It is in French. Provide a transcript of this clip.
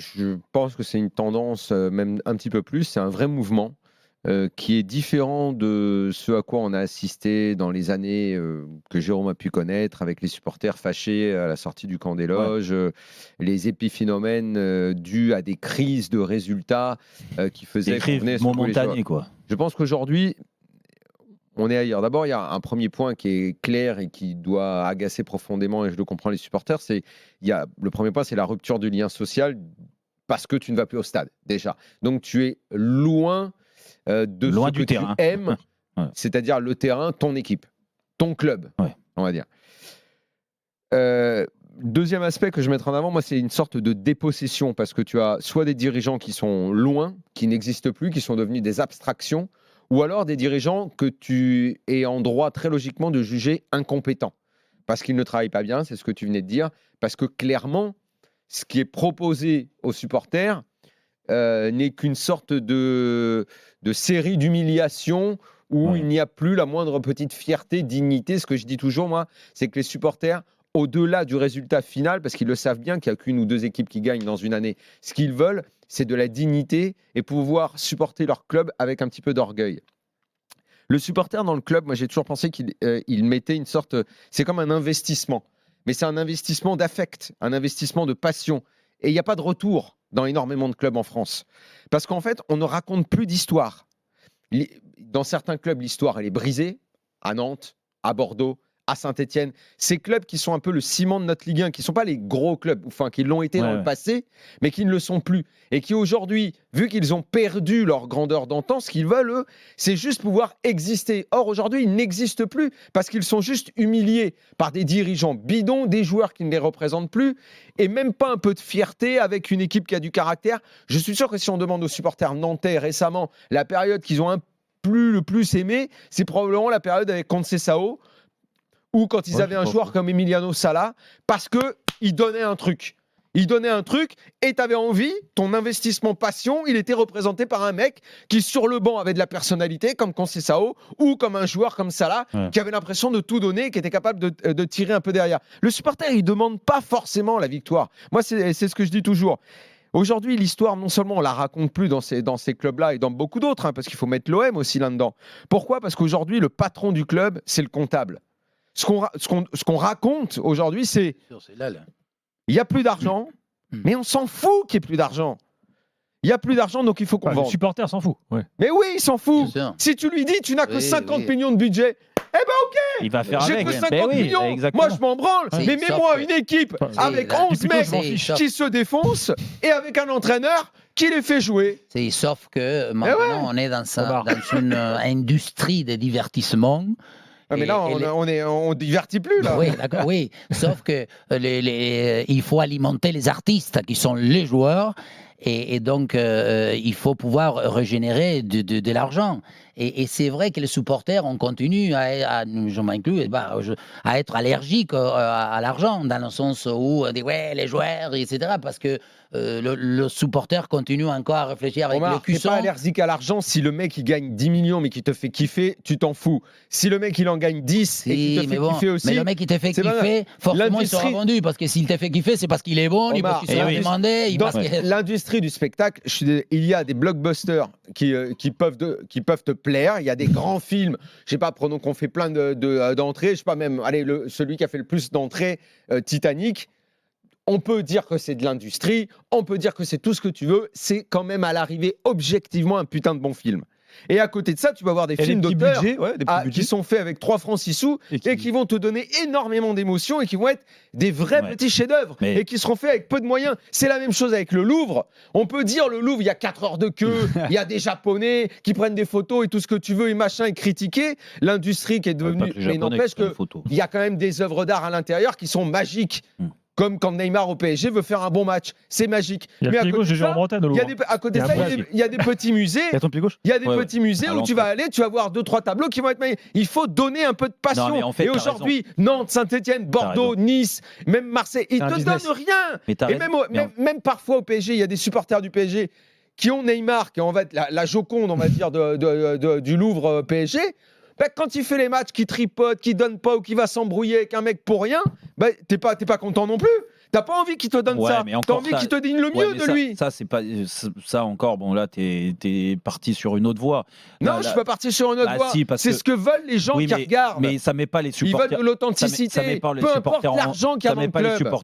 Je pense que c'est une tendance, même un petit peu plus, c'est un vrai mouvement qui est différent de ce à quoi on a assisté dans les années que Jérôme a pu connaître, avec les supporters fâchés à la sortie du camp des loges, les épiphénomènes dus à des crises de résultats qui faisaient qu'on venait secouer les joueurs. momentané, quoi. Je pense qu'aujourd'hui, on est ailleurs. D'abord, il y a un premier point qui est clair et qui doit agacer profondément, et je le comprends, les supporters. Le premier point, c'est la rupture du lien social parce que tu ne vas plus au stade, déjà. Donc, tu es loin Loin ce du que terrain. tu aimes, Ouais. c'est-à-dire le terrain, ton équipe, ton club, on va dire. Deuxième aspect que je mettrai en avant, moi, c'est une sorte de dépossession, parce que tu as soit des dirigeants qui sont loin, qui n'existent plus, qui sont devenus des abstractions, ou alors des dirigeants que tu es en droit très logiquement de juger incompétents, parce qu'ils ne travaillent pas bien, c'est ce que tu venais de dire, parce que clairement, ce qui est proposé aux supporters n'est qu'une sorte de série d'humiliations où il n'y a plus la moindre petite fierté, dignité. Ce que je dis toujours, moi, c'est que les supporters, au-delà du résultat final, parce qu'ils le savent bien qu'il n'y a qu'une ou deux équipes qui gagnent dans une année, ce qu'ils veulent, c'est de la dignité et pouvoir supporter leur club avec un petit peu d'orgueil. Le supporter dans le club, moi j'ai toujours pensé qu'il mettait une sorte... C'est comme un investissement, mais c'est un investissement d'affect, un investissement de passion. Et il n'y a pas de retour dans énormément de clubs en France. Parce qu'en fait, on ne raconte plus d'histoire. Dans certains clubs, l'histoire, elle est brisée. À Nantes, à Bordeaux, à Saint-Etienne. Ces clubs qui sont un peu le ciment de notre Ligue 1, qui ne sont pas les gros clubs, enfin qui l'ont été dans le passé, mais qui ne le sont plus. Et qui aujourd'hui, vu qu'ils ont perdu leur grandeur d'antan, ce qu'ils veulent, eux, c'est juste pouvoir exister. Or, aujourd'hui, ils n'existent plus parce qu'ils sont juste humiliés par des dirigeants bidons, des joueurs qui ne les représentent plus, et même pas un peu de fierté avec une équipe qui a du caractère. Je suis sûr que si on demande aux supporters nantais récemment la période qu'ils ont le plus aimé, c'est probablement la période avec Conceição, ou quand ils avaient un joueur comme Emiliano Sala, parce qu'il donnait un truc. Il donnait un truc et tu avais envie, ton investissement passion, il était représenté par un mec qui, sur le banc, avait de la personnalité, comme Conceição, ou comme un joueur comme Salah, qui avait l'impression de tout donner, qui était capable de tirer un peu derrière. Le supporter, il ne demande pas forcément la victoire. Moi, c'est ce que je dis toujours. Aujourd'hui, l'histoire, non seulement on la raconte plus dans ces clubs-là et dans beaucoup d'autres, parce qu'il faut mettre l'OM aussi là-dedans. Pourquoi ? Parce qu'aujourd'hui, le patron du club, c'est le comptable. Ce qu'on raconte aujourd'hui, c'est il n'y a plus d'argent, mais on s'en fout qu'il n'y ait plus d'argent. Il n'y a plus d'argent, donc il faut qu'on vende. Le supporter s'en fout. Ouais. Mais oui, il s'en fout. Si tu lui dis, tu n'as que 50 millions de budget, eh ben ok, il va faire j'ai avec. que 50 millions, moi je m'en branle. Mais mets-moi une équipe avec 11 mecs qui se défoncent et avec un entraîneur qui les fait jouer. Sauf que maintenant, on est dans une industrie de divertissement. Mais là, on divertit plus. Là. Oui, d'accord, oui. Sauf que il faut alimenter les artistes qui sont les joueurs. Et donc, il faut pouvoir régénérer de l'argent. Et c'est vrai que les supporters, on continue je m'inclus, à être allergiques à l'argent, dans le sens où on dit, ouais, les joueurs, etc. Parce que le supporter continue encore à réfléchir avec le cuisson. Tu n'es pas allergique à l'argent. Si le mec, il gagne 10 millions, mais qui te fait kiffer, tu t'en fous. Si le mec, il en gagne 10 et qu'il te fait kiffer aussi... Mais le mec, il te fait kiffer, forcément, il sera vendu. Parce que s'il te fait kiffer, c'est parce qu'il est bon, parce qu'il sera demandé. L'industrie du spectacle, il y a des blockbusters qui peuvent te plaire. Il y a des grands films, je sais pas, prenons qu'on fait plein d'entrées, je sais pas même, allez, celui qui a fait le plus d'entrées, Titanic, on peut dire que c'est de l'industrie, on peut dire que c'est tout ce que tu veux, c'est quand même à l'arrivée objectivement un putain de bon film. Et à côté de ça, tu vas voir des films d'auteur qui sont faits avec 3 francs 6 sous et qui vont te donner énormément d'émotions et qui vont être des vrais petits chefs-d'œuvre et qui seront faits avec peu de moyens. C'est la même chose avec le Louvre. On peut dire le Louvre, il y a 4 heures de queue, il y a des Japonais qui prennent des photos et tout ce que tu veux et machin et critiquer l'industrie qui est devenue. Mais n'empêche qu'il y a quand même des œuvres d'art à l'intérieur qui sont magiques. Comme quand Neymar au PSG veut faire un bon match, c'est magique. Mais à côté de ça, il y a des petits musées. Il y a des petits musées où tu vas aller, tu vas voir 2-3 tableaux qui vont être magnifiques. Il faut donner un peu de passion. Et aujourd'hui, Nantes, Saint-Etienne, Bordeaux, Nice, même Marseille, ils te donnent rien. Et même parfois au PSG, il y a des supporters du PSG qui ont Neymar, qui est en fait la Joconde, on va dire, du Louvre PSG. Quand il fait les matchs, qui tripote, qui donne pas ou qui va s'embrouiller avec un mec pour rien, t'es pas content non plus. T'as pas envie qu'il te donne ça. T'as envie qu'il te dise le mieux de lui. Ça, c'est pas ça encore. Bon, là, t'es parti sur une autre voie. Non, là, je suis pas parti sur une autre voie. Si, c'est ce que veulent les gens qui regardent. Mais ça met pas les supporters. Ils veulent de l'authenticité. Peu importe l'argent qu'il y a dans le club.